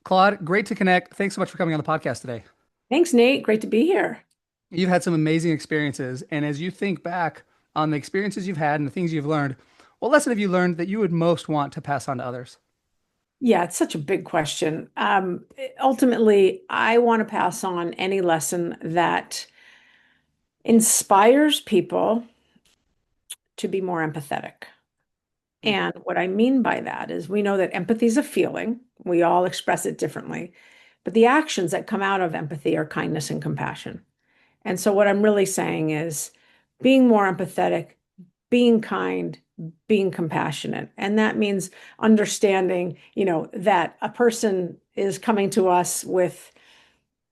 Claude, great to connect. Thanks so much for coming on the podcast today. Thanks, Nate. Great to be here. You've had some amazing experiences. And as you think back on the experiences you've had and the things you've learned, what lesson have you learned that you would most want to pass on to others? Yeah, it's such a big question. Ultimately, I want to pass on any lesson that inspires people to be more empathetic. Mm. And what I mean by that is we know that empathy is a feeling. We all express it differently, but the actions that come out of empathy are kindness and compassion. And so what I'm really saying is being more empathetic, being kind, being compassionate. And that means understanding, that a person is coming to us with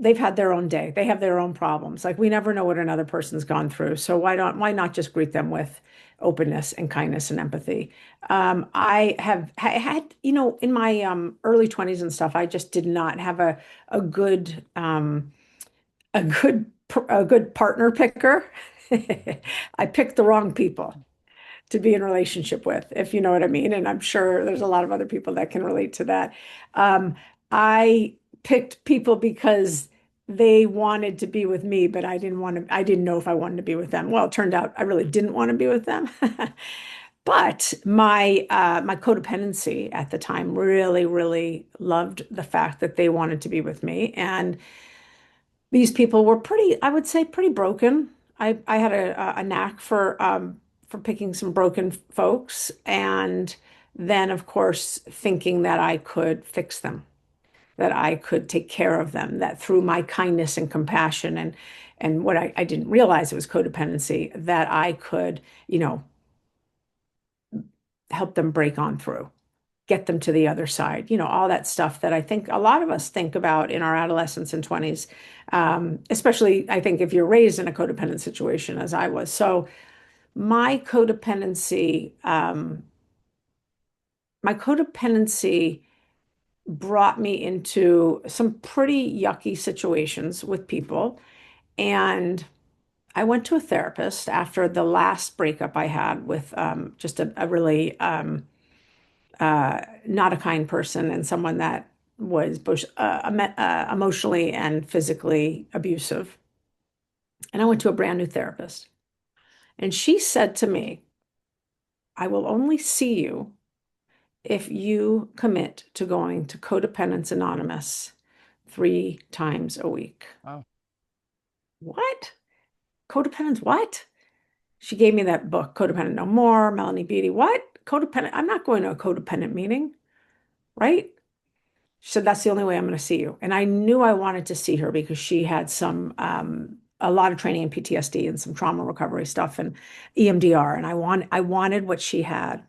they've had their own day. They have their own problems. Like we never know what another person's gone through. So why not just greet them with openness and kindness and empathy? I had, in my early 20s and stuff, I just did not have a good a good partner picker. I picked the wrong people to be in relationship with, if you know what I mean. And I'm sure there's a lot of other people that can relate to that. Um, I picked people because they wanted to be with me, but I didn't know if I wanted to be with them. Well, it turned out I really didn't want to be with them. But my codependency at the time really, really loved the fact that they wanted to be with me. And these people were pretty, I would say, pretty broken. I had a knack for picking some broken folks, and then of course thinking that I could fix them, that I could take care of them, that through my kindness and compassion and what I didn't realize it was codependency, that I could, help them break on through, get them to the other side, all that stuff that I think a lot of us think about in our adolescence and 20s, especially I think if you're raised in a codependent situation as I was. So my codependency, um, my codependency brought me into some pretty yucky situations with people. And I went to a therapist after the last breakup I had with just a really not a kind person and someone that was both emotionally and physically abusive. And I went to a brand new therapist. And she said to me, I will only see you if you commit to going to Codependence Anonymous 3 times a week. Wow. What? Codependence, what? She gave me that book, Codependent No More, Melanie Beattie. What? Codependent? I'm not going to a codependent meeting, right? She said, that's the only way I'm going to see you. And I knew I wanted to see her because she had a lot of training in PTSD and some trauma recovery stuff and EMDR. And I wanted what she had.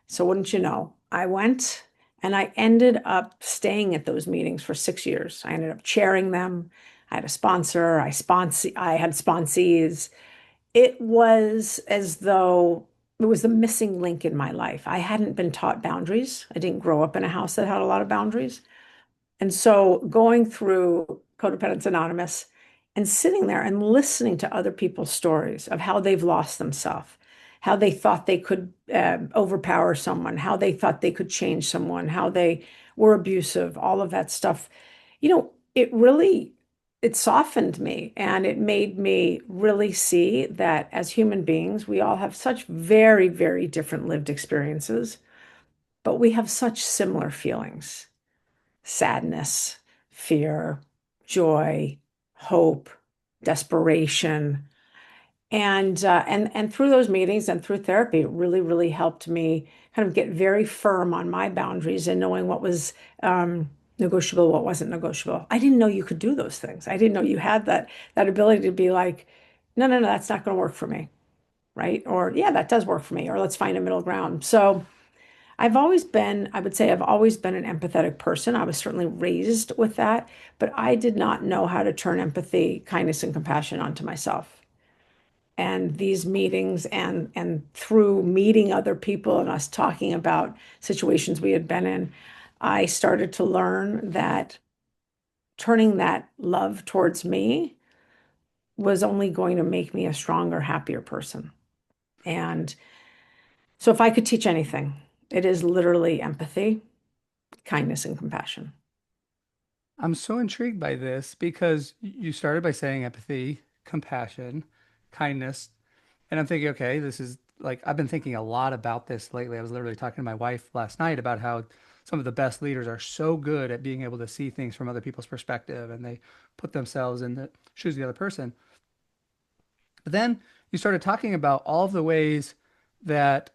So wouldn't you know, I went and I ended up staying at those meetings for 6 years. I ended up chairing them. I had a sponsor. I had sponsees. It was as though it was the missing link in my life. I hadn't been taught boundaries. I didn't grow up in a house that had a lot of boundaries. And so going through Codependence Anonymous and sitting there and listening to other people's stories of how they've lost themselves, how they thought they could overpower someone, how they thought they could change someone, how they were abusive, all of that stuff, it really it softened me and it made me really see that as human beings, we all have such very, very different lived experiences, but we have such similar feelings: sadness, fear, joy, hope, desperation. And through those meetings and through therapy, it really, really helped me kind of get very firm on my boundaries and knowing what was negotiable, what wasn't negotiable. I didn't know you could do those things. I didn't know you had that ability to be like, no, no, no, that's not going to work for me, right? Or yeah, that does work for me, or let's find a middle ground. So I would say I've always been an empathetic person. I was certainly raised with that, but I did not know how to turn empathy, kindness, and compassion onto myself. And these meetings and through meeting other people and us talking about situations we had been in, I started to learn that turning that love towards me was only going to make me a stronger, happier person. And so if I could teach anything, it is literally empathy, kindness, and compassion. I'm so intrigued by this because you started by saying empathy, compassion, kindness, and I'm thinking, okay, this is like I've been thinking a lot about this lately. I was literally talking to my wife last night about how some of the best leaders are so good at being able to see things from other people's perspective and they put themselves in the shoes of the other person. But then you started talking about all of the ways that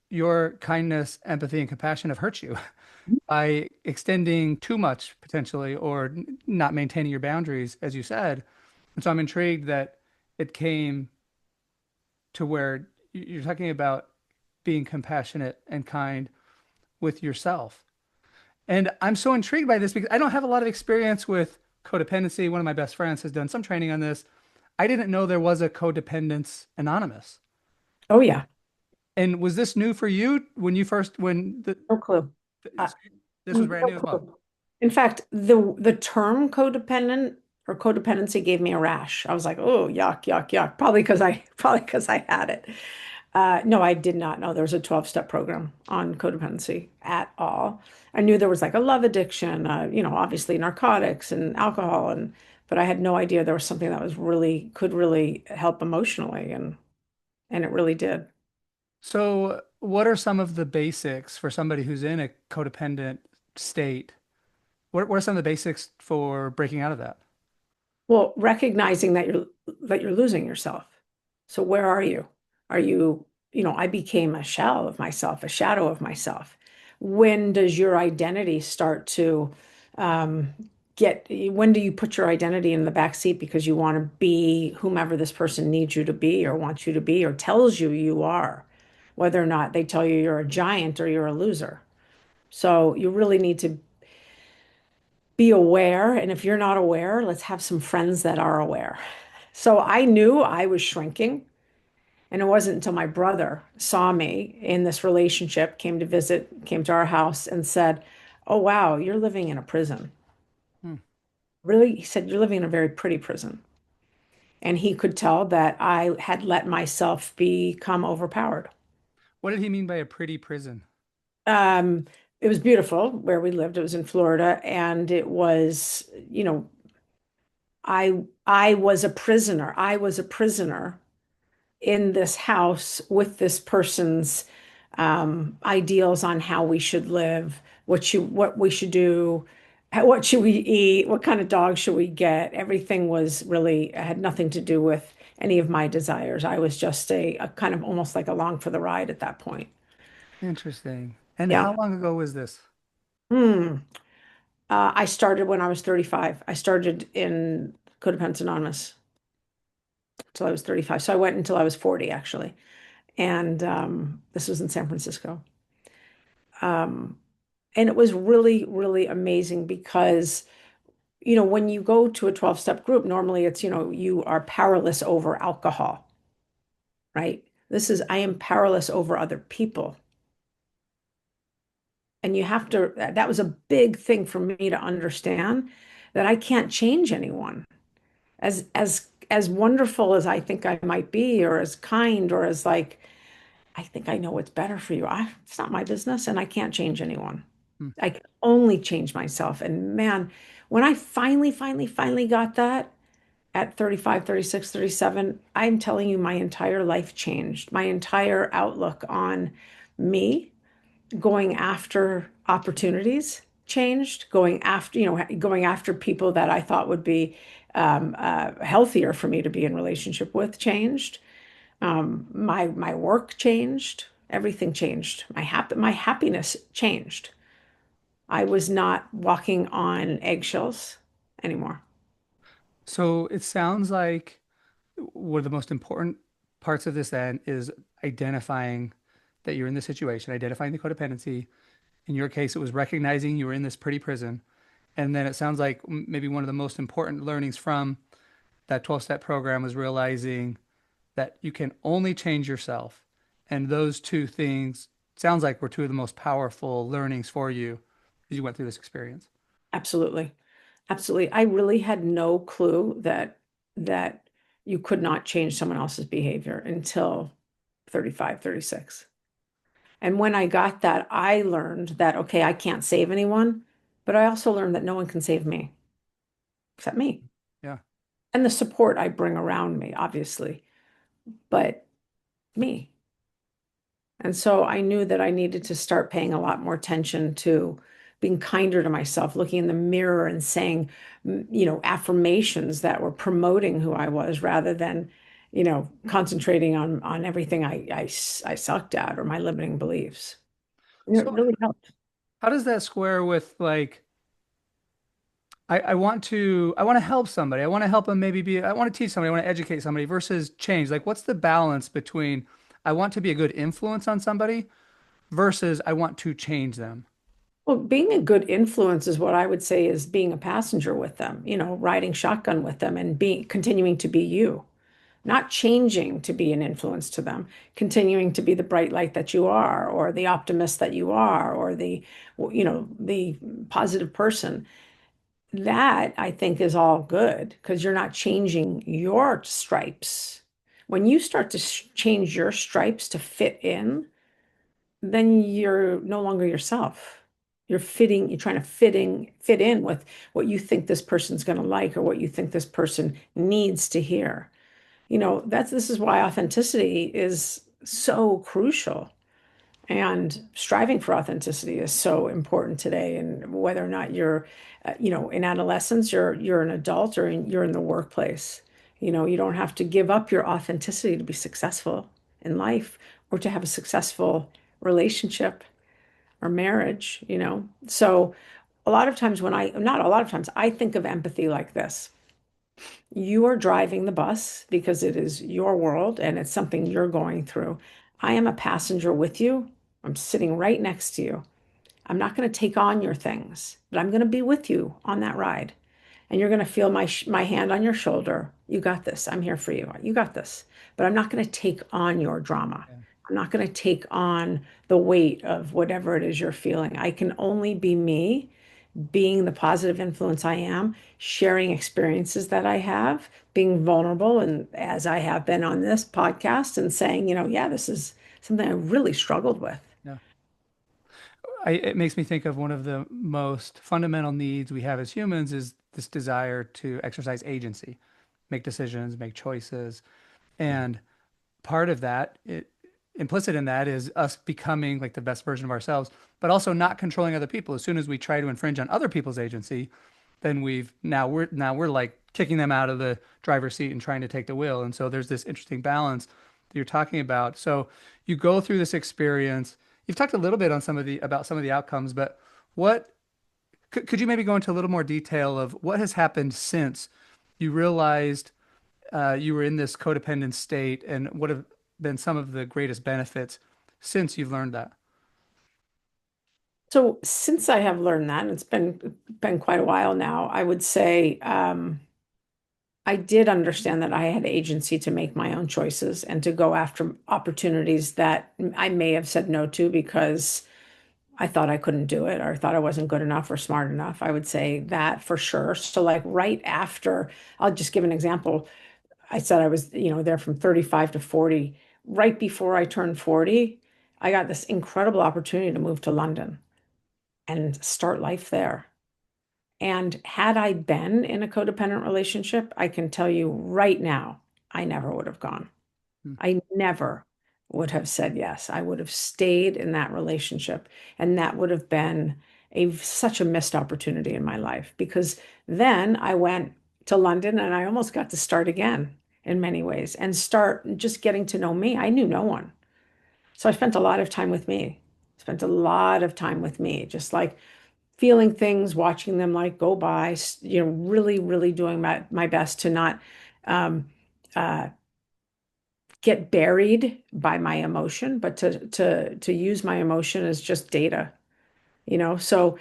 your kindness, empathy, and compassion have hurt you by extending too much potentially or not maintaining your boundaries, as you said. And so I'm intrigued that it came to where you're talking about being compassionate and kind with yourself. And I'm so intrigued by this because I don't have a lot of experience with codependency. One of my best friends has done some training on this. I didn't know there was a Codependence Anonymous. Oh yeah, And was this new for you when you first when no clue. Uh, this was brand no new as well? clue. In fact, the term codependent or codependency gave me a rash. I was like, oh, yuck, yuck, yuck. Probably because I had it. No, I did not know there was a 12-step program on codependency at all. I knew there was like a love addiction, obviously narcotics and alcohol, but I had no idea there was something that was really could really help emotionally, and it really did. So, what are some of the basics for somebody who's in a codependent state? What are some of the basics for breaking out of that? Well, recognizing that you're losing yourself. So where are you? Are you, I became a shell of myself, a shadow of myself. When does your identity start to um, when do you put your identity in the back seat because you want to be whomever this person needs you to be or wants you to be or tells you you are, whether or not they tell you you're a giant or you're a loser. So you really need to be aware. And if you're not aware, let's have some friends that are aware. So I knew I was shrinking. And it wasn't until my brother saw me in this relationship, came to visit, came to our house and said, oh, wow, you're living in a prison. Hmm. Really? He said, you're living in a very pretty prison. And he could tell that I had let myself become overpowered. What did he mean by a pretty prison? Um, it was beautiful where we lived. It was in Florida. And it was, I was a prisoner. I was a prisoner in this house with this person's ideals on how we should live, what we should do, what should we eat, what kind of dog should we get. Everything was really had nothing to do with any of my desires. I was just a kind of almost like along for the ride at that point. Interesting. And how Yeah. long ago was this? Hmm. I started when I was 35. I started in Codependence Anonymous until I was 35. So I went until I was 40, actually. And this was in San Francisco. Um, and it was really, really amazing because, when you go to a 12-step group, normally it's, you are powerless over alcohol, right? I am powerless over other people. And that was a big thing for me to understand that I can't change anyone. As wonderful as I think I might be, or as kind, or as like, I think I know what's better for you. It's not my business, and I can't change anyone. Hmm. I can only change myself. And man, when I finally, finally, finally got that at 35, 36, 37, I'm telling you, my entire life changed. My entire outlook on me going after opportunities changed, going after people that I thought would be healthier for me to be in relationship with changed. My work changed. Everything changed. My happiness changed. I was not walking on eggshells anymore. So it sounds like one of the most important parts of this then is identifying that you're in this situation, identifying the codependency. In your case, it was recognizing you were in this pretty prison. And then it sounds like maybe one of the most important learnings from that 12-step program was realizing that you can only change yourself. And those two things sounds like were two of the most powerful learnings for you as you went through this experience. Absolutely. Absolutely. I really had no clue that you could not change someone else's behavior until 35, 36. And when I got that, I learned that, okay, I can't save anyone, but I also learned that no one can save me. except me. Yeah. And the support I bring around me, obviously, but me. And so I knew that I needed to start paying a lot more attention to being kinder to myself, looking in the mirror and saying, affirmations that were promoting who I was rather than, concentrating on everything I sucked at or my limiting beliefs. And it So really helped. how does that square with like I want to help somebody. I want to help them maybe be I want to teach somebody, I want to educate somebody versus change. Like what's the balance between I want to be a good influence on somebody versus I want to change them? Well, being a good influence is what I would say is being a passenger with them, riding shotgun with them and being continuing to be you, not changing to be an influence to them, continuing to be the bright light that you are, or the optimist that you are, or the positive person. That I think is all good because you're not changing your stripes. When you start to change your stripes to fit in, then you're no longer yourself. You're trying to fit in with what you think this person's going to like or what you think this person needs to hear. This is why authenticity is so crucial. And striving for authenticity is so important today. And whether or not you're, in adolescence, you're an adult or you're in the workplace, you don't have to give up your authenticity to be successful in life or to have a successful relationship or marriage. So a lot of times not a lot of times, I think of empathy like this. You are driving the bus because it is your world and it's something you're going through. I am a passenger with you. I'm sitting right next to you. I'm not going to take on your things, but I'm going to be with you on that ride. And you're going to feel my hand on your shoulder. You got this. I'm here for you. You got this. But I'm not going to take on your drama. Yeah. I'm not going to take on the weight of whatever it is you're feeling. I can only be me, being the positive influence I am, sharing experiences that I have, being vulnerable, and as I have been on this podcast and saying, yeah, this is something I really struggled with. Yeah. It makes me think of one of the most fundamental needs we have as humans is this desire to exercise agency, make decisions, make choices. And part of that, implicit in that is us becoming like the best version of ourselves, but also not controlling other people. As soon as we try to infringe on other people's agency, then we're like kicking them out of the driver's seat and trying to take the wheel. And so there's this interesting balance that you're talking about. So you go through this experience. You've talked a little bit on some of the outcomes, but what could you maybe go into a little more detail of what has happened since you realized you were in this codependent state and what have been some of the greatest benefits since you've learned that? So since I have learned that, and it's been quite a while now, I would say I did understand that I had agency to make my own choices and to go after opportunities that I may have said no to because I thought I couldn't do it or thought I wasn't good enough or smart enough. I would say that for sure. So like right after, I'll just give an example. I said I was, there from 35 to 40. Right before I turned 40, I got this incredible opportunity to move to London and start life there. And had I been in a codependent relationship, I can tell you right now, I never would have gone. Hmm. I never would have said yes. I would have stayed in that relationship. And that would have been such a missed opportunity in my life because then I went to London and I almost got to start again in many ways and start just getting to know me. I knew no one. So I spent a lot of time with me, spent a lot of time with me, just like feeling things, watching them like go by, really, really doing my best to not um, uh, get buried by my emotion, but to use my emotion as just data. So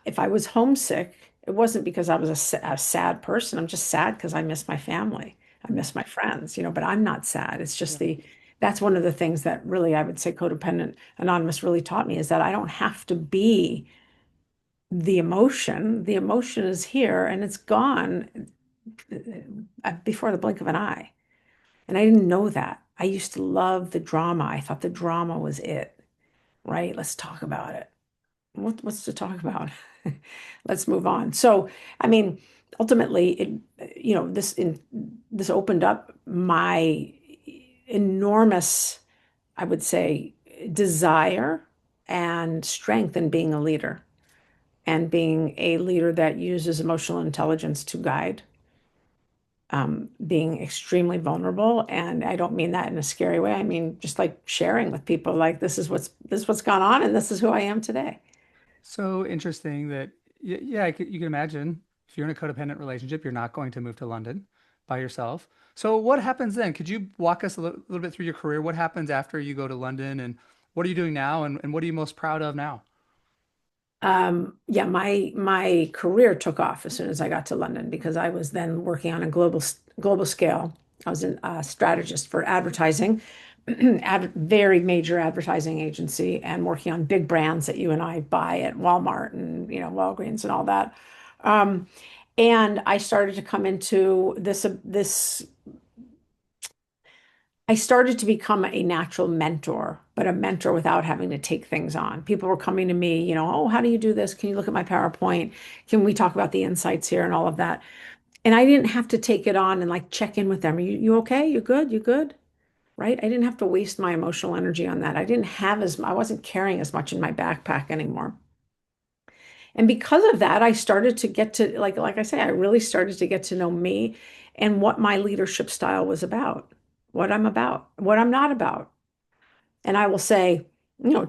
if I was homesick, it wasn't because I was a sad person. I'm just sad because I miss my family. I Hmm. miss my friends, but I'm not sad. It's just Yeah. that's one of the things that really I would say Codependent Anonymous really taught me is that I don't have to be the emotion. The emotion is here and it's gone before the blink of an eye. And I didn't know that. I used to love the drama. I thought the drama was it, right? Let's talk about it. What's to talk about? Let's move on. So, I mean, ultimately this opened up my enormous, I would say, desire and strength in being a leader and being a leader that uses emotional intelligence to guide, being extremely vulnerable. And I don't mean that in a scary way. I mean just like sharing with people, like this is what's gone on, and this is who I am today. So interesting that, yeah, you can imagine if you're in a codependent relationship, you're not going to move to London by yourself. So what happens then? Could you walk us a little bit through your career? What happens after you go to London, and what are you doing now, and what are you most proud of now? Yeah, my career took off as soon as I got to London because I was then working on a global scale. I was a strategist for advertising, very major advertising agency, and working on big brands that you and I buy at Walmart and Walgreens and all that. Um, and I started to come into this. I started to become a natural mentor, but a mentor without having to take things on. People were coming to me, oh, how do you do this? Can you look at my PowerPoint? Can we talk about the insights here and all of that? And I didn't have to take it on and like check in with them. You okay? You good? You good? Right? I didn't have to waste my emotional energy on that. I wasn't carrying as much in my backpack anymore. And because of that, I started to get to like I say, I really started to get to know me and what my leadership style was about, what I'm not about. And I will say,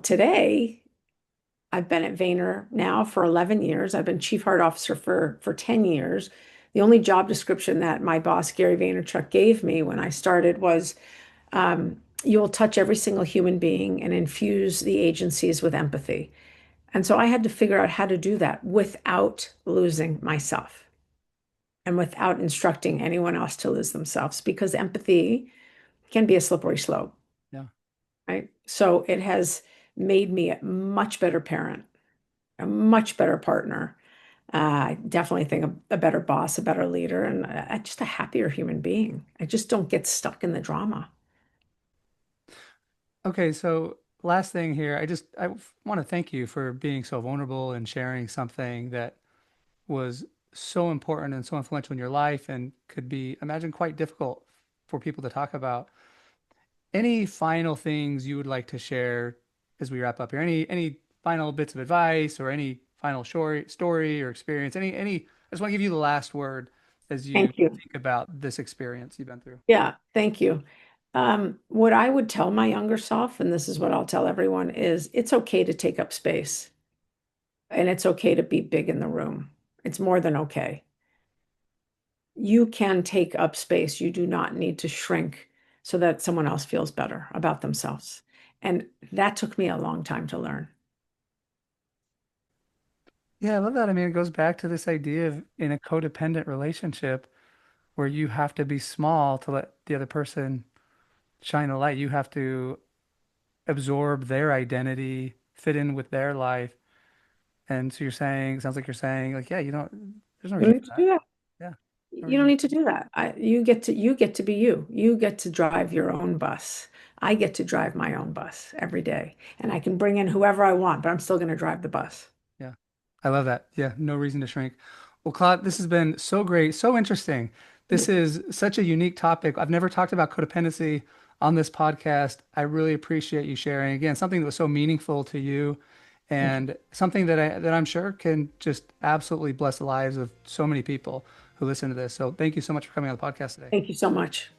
today I've been at Vayner now for 11 years. I've been chief heart officer for 10 years. The only job description that my boss, Gary Vaynerchuk, gave me when I started was you will touch every single human being and infuse the agencies with empathy. And so I had to figure out how to do that without losing myself and without instructing anyone else to lose themselves because empathy can be a slippery slope, Yeah. right? So it has made me a much better parent, a much better partner. I definitely think a better boss, a better leader, and just a happier human being. I just don't get stuck in the drama. Okay, so last thing here, I want to thank you for being so vulnerable and sharing something that was so important and so influential in your life and could be, imagine, quite difficult for people to talk about. Any final things you would like to share as we wrap up here? Any final bits of advice or any final story or experience? Any I just want to give you the last word as you Thank you. think about this experience you've been through. Yeah, thank you. What I would tell my younger self, and this is what I'll tell everyone, is it's okay to take up space and it's okay to be big in the room. It's more than okay. You can take up space. You do not need to shrink so that someone else feels better about themselves. And that took me a long time to learn. Yeah, I love that. I mean, it goes back to this idea of in a codependent relationship where you have to be small to let the other person shine a light. You have to absorb their identity, fit in with their life. And so you're saying, sounds like you're saying, like, yeah, there's no You reason don't to need do to that. do that. Yeah, no You don't reason. need to do that. You get to be you. You get to drive your own bus. I get to drive my own bus every day. And I can bring in whoever I want, but I'm still going to drive the bus. Yeah, I love that. Yeah, no reason to shrink. Well, Claude, this has been so great, so interesting. This is such a unique topic. I've never talked about codependency on this podcast. I really appreciate you sharing again something that was so meaningful to you Thank you. and something that I'm sure can just absolutely bless the lives of so many people who listen to this. So thank you so much for coming on the podcast today. Thank you so much.